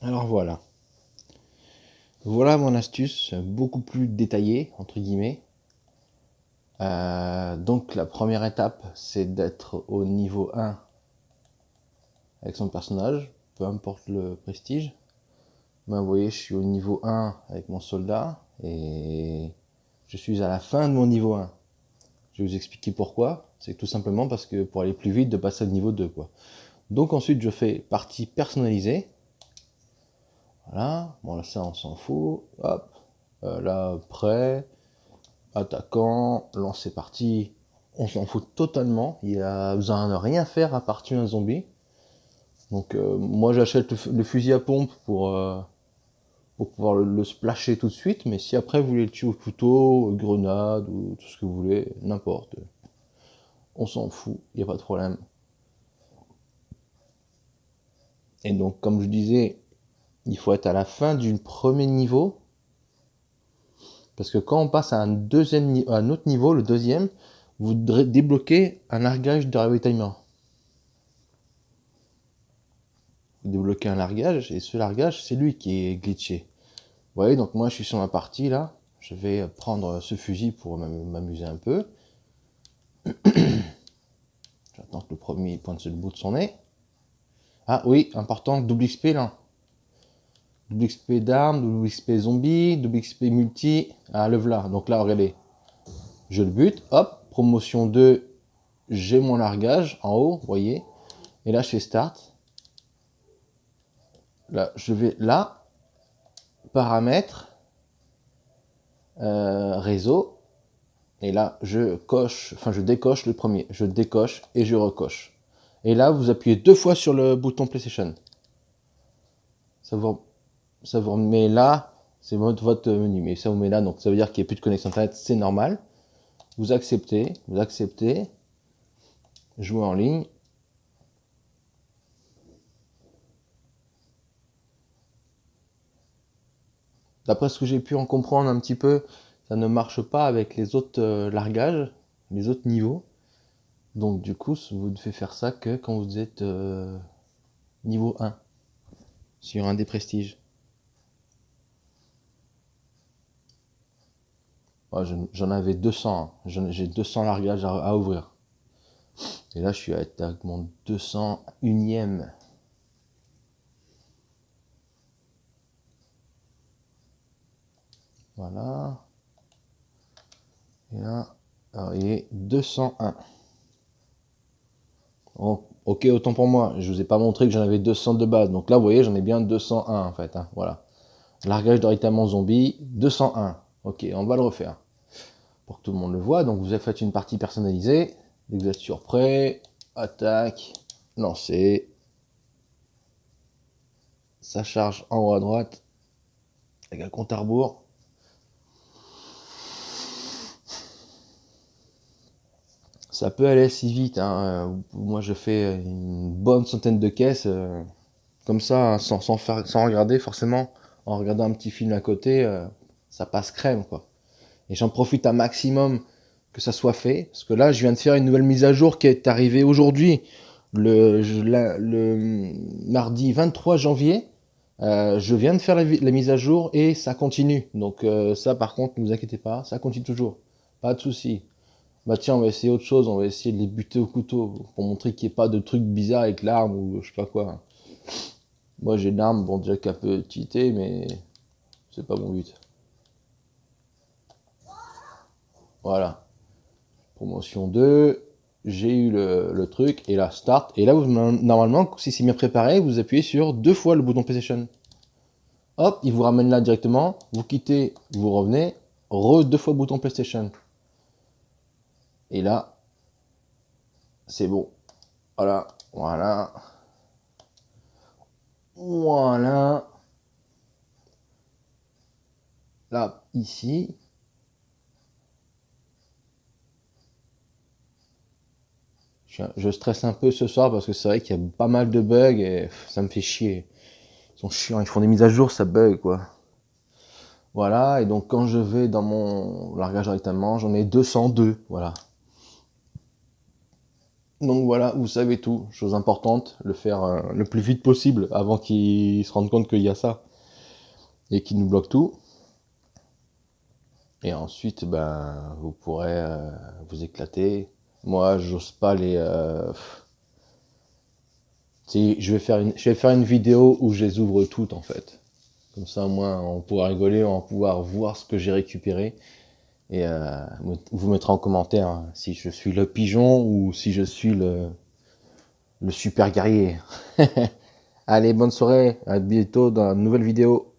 Alors voilà. Voilà mon astuce, beaucoup plus détaillée, entre guillemets. Donc la première étape, c'est d'être au niveau 1 avec son personnage, peu importe le prestige. Ben, vous voyez, je suis au niveau 1 avec mon soldat et je suis à la fin de mon niveau 1. Je vais vous expliquer pourquoi. C'est tout simplement parce que pour aller plus vite, de passer au niveau 2, quoi. Donc ensuite, je fais partie personnalisée. Voilà, bon là ça on s'en fout. Hop, là prêt, attaquant, lancer parti. On s'en fout totalement. Il a besoin de rien faire à part tuer un zombie. Donc moi j'achète le fusil à pompe pour pouvoir le splasher tout de suite. Mais si après vous voulez le tuer au couteau, grenade ou tout ce que vous voulez, n'importe. On s'en fout, il n'y a pas de problème. Et donc comme je disais, il faut être à la fin du premier niveau. Parce que quand on passe à un autre niveau, le deuxième, vous débloquez un largage de ravitaillement. Vous débloquez un largage, et ce largage, c'est lui qui est glitché. Vous voyez, donc moi je suis sur ma partie là, je vais prendre ce fusil pour m'amuser un peu. J'attends que le premier pointe le bout de son nez. Ah oui, important, double XP là. Double XP d'armes, double XP zombie, double XP multi. Ah, le voilà. Donc là, regardez. Je le bute, hop, promotion 2, j'ai mon largage en haut, vous voyez. Et là, je fais start. Là, je vais là, paramètres, réseau. Et là, je décoche le premier. Je décoche et je recoche. Et là, vous appuyez 2 fois sur le bouton PlayStation. Ça vous remet là, c'est votre menu. Mais ça vous met là, donc ça veut dire qu'il n'y a plus de connexion Internet, c'est normal. Vous acceptez, jouer en ligne. D'après ce que j'ai pu en comprendre un petit peu, ça ne marche pas avec les autres largages, les autres niveaux. Donc du coup, vous ne devez faire ça que quand vous êtes niveau 1, sur un des prestiges. Moi, j'en avais 200, hein. J'ai 200 largages à ouvrir. Et là, je suis à mon 201ème. Voilà. Et là, alors, il est 201. Oh, ok, autant pour moi. Je vous ai pas montré que j'en avais 200 de base. Donc là, vous voyez, j'en ai bien 201 en fait, hein. Voilà. Largage directement zombie, 201. Ok, on va le refaire. Pour que tout le monde le voit. Donc vous avez fait une partie personnalisée. Vous êtes sur prêt. Attaque. Lancer. Ça charge en haut à droite. Avec un compte à rebours. Ça peut aller si vite, hein. Moi je fais une bonne centaine de caisses. Comme ça, sans regarder forcément. En regardant un petit film à côté, ça passe crème quoi. Et j'en profite un maximum que ça soit fait. Parce que là, je viens de faire une nouvelle mise à jour qui est arrivée aujourd'hui, le mardi 23 janvier. Je viens de faire la mise à jour et ça continue. Donc ça, par contre, ne vous inquiétez pas, ça continue toujours. Pas de souci. Bah tiens, on va essayer autre chose, on va essayer de les buter au couteau pour montrer qu'il n'y ait pas de trucs bizarres avec l'arme ou je sais pas quoi. Moi j'ai l'arme, bon déjà qu'elle peut cheater, mais c'est pas mon but. Voilà. Promotion 2, j'ai eu le truc, et là, start. Et là, normalement, si c'est bien préparé, vous appuyez sur 2 fois le bouton PlayStation. Hop, il vous ramène là directement, vous quittez, vous revenez, 2 fois bouton PlayStation. Et là, c'est bon. Voilà, voilà. Voilà. Là, ici. Je stresse un peu ce soir parce que c'est vrai qu'il y a pas mal de bugs et ça me fait chier. Ils sont chiants, ils font des mises à jour, ça bug quoi. Voilà, et donc quand je vais dans mon largage directement, j'en ai 202, voilà. Donc voilà, vous savez tout. Chose importante, le faire le plus vite possible avant qu'ils se rendent compte qu'il y a ça et qu'ils nous bloquent tout. Et ensuite, ben, vous pourrez vous éclater. Moi, j'ose pas les. Si, je vais faire une vidéo où je les ouvre toutes en fait. Comme ça, au moins, on pourra rigoler, on va pouvoir voir ce que j'ai récupéré. Et vous mettrez en commentaire si je suis le pigeon ou si je suis le super guerrier. Allez, bonne soirée, à bientôt dans une nouvelle vidéo.